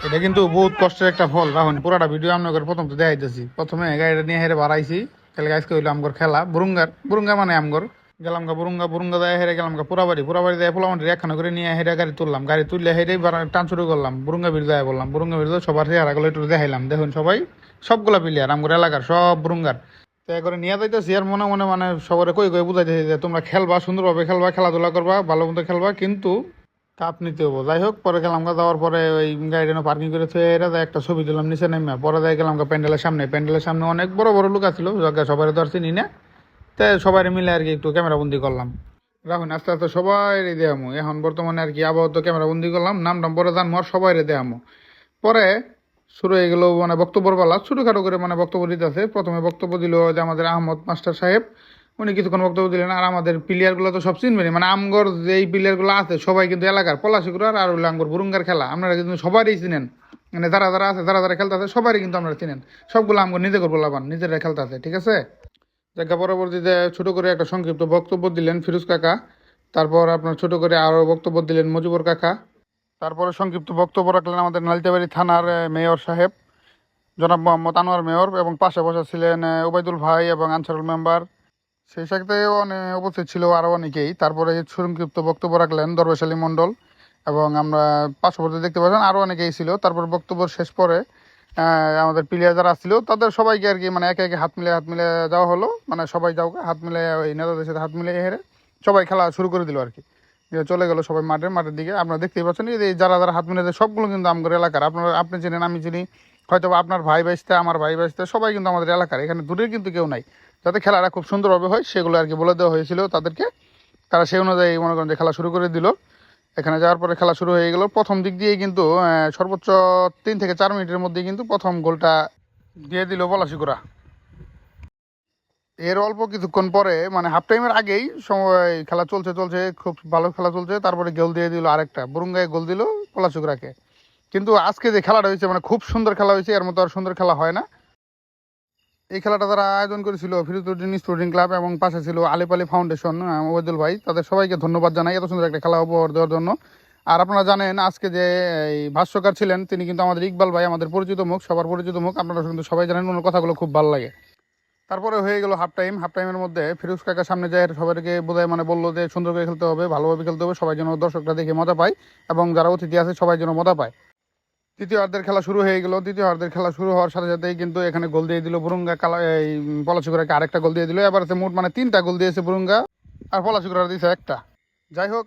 এটা কিন্তু বহুত কষ্টের একটা ফল। রাখুন পুরাটা ভিডিও আপনাদের প্রথম তো দেখাইতেছি। প্রথমে গাড়িটা নিয়ে হেরে বাড়াইছি, তাহলে আজকে হইলো আমগর খেলা বুরুঙ্গার। বুরুঙ্গা মানে আমগর গেলাম গা বুরুঙ্গা, বুরুঙ্গা দেয় হেরে গেলাম গা পুরাবাড়ি দেয় পোলামাটি একখানা করে নিয়ে হেরে গাড়ি তুললাম। গাড়ি তুললে হেরে টান শুরু করলাম, বুরুঙ্গা বির দেয় বললাম। বুরুঙ্গা বির সবার চেহারাগুলো একটু দেখাইলাম। দেখুন সবাই সবগুলা প্লেয়ার আমগর এলাকার সব বুরুঙ্গার। তো করে নিয়ে যাইতেছি আর মনে মনে মানে সবার কই বুঝাইতেছি যে তোমরা খেলবা, সুন্দরভাবে খেলবা, খেলাধুলা করবা, ভালো মতো খেলবা, কিন্তু কাপ নিতে হবো। যাই হোক পরে গেলাম গা, যাওয়ার পরে ওই গাড়িটা পার্কিং করে থুয়ে এরা একটা ছবি দিলাম নিচে নেমে। পরে যাই গেলাম গা প্যান্ডেলের সামনে। প্যান্ডেলের সামনে অনেক বড় বড় লোক আছিল, সবাই তো আর চিনি না। তাই সবাই মিলে আর কি একটু ক্যামেরা বন্দি করলাম। রাখুন আস্তে আস্তে সবাই দেখামো। এখন বর্তমানে আর কি আবহাওয়া ক্যামেরা বন্দি করলাম, নাম পরে জানবো আর সবাই দেখামো। পরে শুরু হয়ে গেল মানে বক্তব্যর পালা। ছোটোখাটো করে মানে বক্তব্য দিতেছে। প্রথমে বক্তব্য দিল যে আমাদের আহমদ মাস্টার সাহেব, উনি কিছুক্ষণ বক্তব্য দিলেন। আর আমাদের প্লেয়ারগুলো তো সব চিনবেনি, মানে আমগর যেই প্লেয়ারগুলো আছে সবাই কিন্তু এলাকার পলাশিগুড়ার আর হইলো আমগর বুরুঙ্গার খেলা আপনারা কিন্তু সবারই চিনেন। মানে যারা যারা আছে, যারা যারা খেলতে আছে সবারই কিন্তু আপনারা চিনেন। সবগুলো আমগর নিজে করবো লাভান, নিজেরা খেলতে আছে, ঠিক আছে। দেখা পরবর্তীতে ছোট করে একটা সংক্ষিপ্ত বক্তব্য দিলেন ফিরোজ কাকা। তারপর আপনার ছোট করে আরও বক্তব্য দিলেন মজিবুর কাকা। তারপরে সংক্ষিপ্ত বক্তব্য রাখলেন আমাদের নালিতাবাড়ি থানার মেয়র সাহেব জনাব মোহাম্মদ আনোয়ার মেয়র, এবং পাশে বসা ছিলেন ওবায়দুল ভাই এবং আনসারুল মেম্বার। সেই সাথে উপস্থিত ছিল আরও অনেকেই। তারপরে সংক্ষিপ্ত বক্তব্য রাখলেন দরবেশ আলী মণ্ডল, এবং আমরা পার্শ্ববর্তী দেখতে পাচ্ছেন আরও অনেকেই ছিল। তারপর বক্তব্য শেষ পরে আমাদের প্লেয়ার যারা ছিল তাদের সবাইকে আর কি মানে একে একে হাত মিলে যাওয়া হলো। মানে সবাই যাও হাত মিলে ওই নেতাদের সাথে হাত মিলে হেরে সবাই খেলা শুরু করে দিল আর কি। চলে গেল সবাই মাঠের দিকে। আপনারা দেখতেই পাচ্ছেন এই যারা যারা হাত মিলে সবগুলো কিন্তু আমগর এলাকার। আপনি চিনেন, আমি চিনি, হয়তো আপনার ভাই বাইসতে, আমার ভাই বাইসতে, সবাই কিন্তু আমাদের এলাকার। এখানে দূরের কিন্তু কেউ নাই। যাতে খেলাটা খুব সুন্দরভাবে হয় সেগুলো আর কি বলে দেওয়া হয়েছিল তাদেরকে। তারা সেই অনুযায়ী মনে করেন যে খেলা শুরু করে দিল। এখানে যাওয়ার পরে খেলা শুরু হয়ে গেল। প্রথম দিক দিয়ে কিন্তু সর্বোচ্চ 3 থেকে 4 মিনিটের মধ্যে কিন্তু প্রথম গোলটা দিয়ে দিল পলাশিকুড়া। এর অল্প কিছুক্ষণ পরে মানে হাফ টাইমের আগেই সময় খেলা চলছে, খুব ভালো খেলা চলছে। তারপরে গোল দিয়ে দিল আরেকটা, বুরুঙ্গায় গোল দিল পলাশিকুড়াকে। কিন্তু আজকে যে খেলাটা হয়েছে মানে খুব সুন্দর খেলা হয়েছে, এর মতো আর সুন্দর খেলা হয় না। এই খেলাটা তারা আয়োজন করেছিল ফিরোজউদ্দিন স্পোর্টিং ক্লাব, এবং পাশে ছিল আলিপ আলী ফাউন্ডেশন, ওবায়দুল ভাই। তাদের সবাইকে ধন্যবাদ জানাই এত সুন্দর একটা খেলা উপহার দেওয়ার জন্য। আর আপনারা জানেন আজকে যে এই ভাষ্যকার ছিলেন তিনি কিন্তু আমাদের ইকবাল ভাই, আমাদের পরিচিত মুখ, সবার পরিচিত মুখ। আপনারা কিন্তু সবাই জানেন, ওনার কথাগুলো খুব ভালো লাগে। তারপরে হয়ে গেল হাফ টাইম। হাফ টাইমের মধ্যে ফিরোজ কাকা সামনে যায় সবাইকে বোঝায়, মানে বললো যে সুন্দর করে খেলতে হবে, ভালোভাবে খেলতে হবে, সবাই যেন দর্শকরা দেখে মজা পায় এবং যারা অতিথি আছে সবাই যেন মজা পায়। দ্বিতীয়ার্ধের খেলা শুরু হয়ে গেল। দ্বিতীয়ার্ধের খেলা শুরু হওয়ার সাথে সাথেই কিন্তু এখানে গোল দিয়ে দিল বুরুঙ্গা। এই পলাশিকুড়াকে আরেকটা গোল দিয়ে দিল। এবার মোট মানে 3টা গোল দিয়েছে বুরুঙ্গা, আর পলাশিকুড়া দিয়েছে একটা। যাই হোক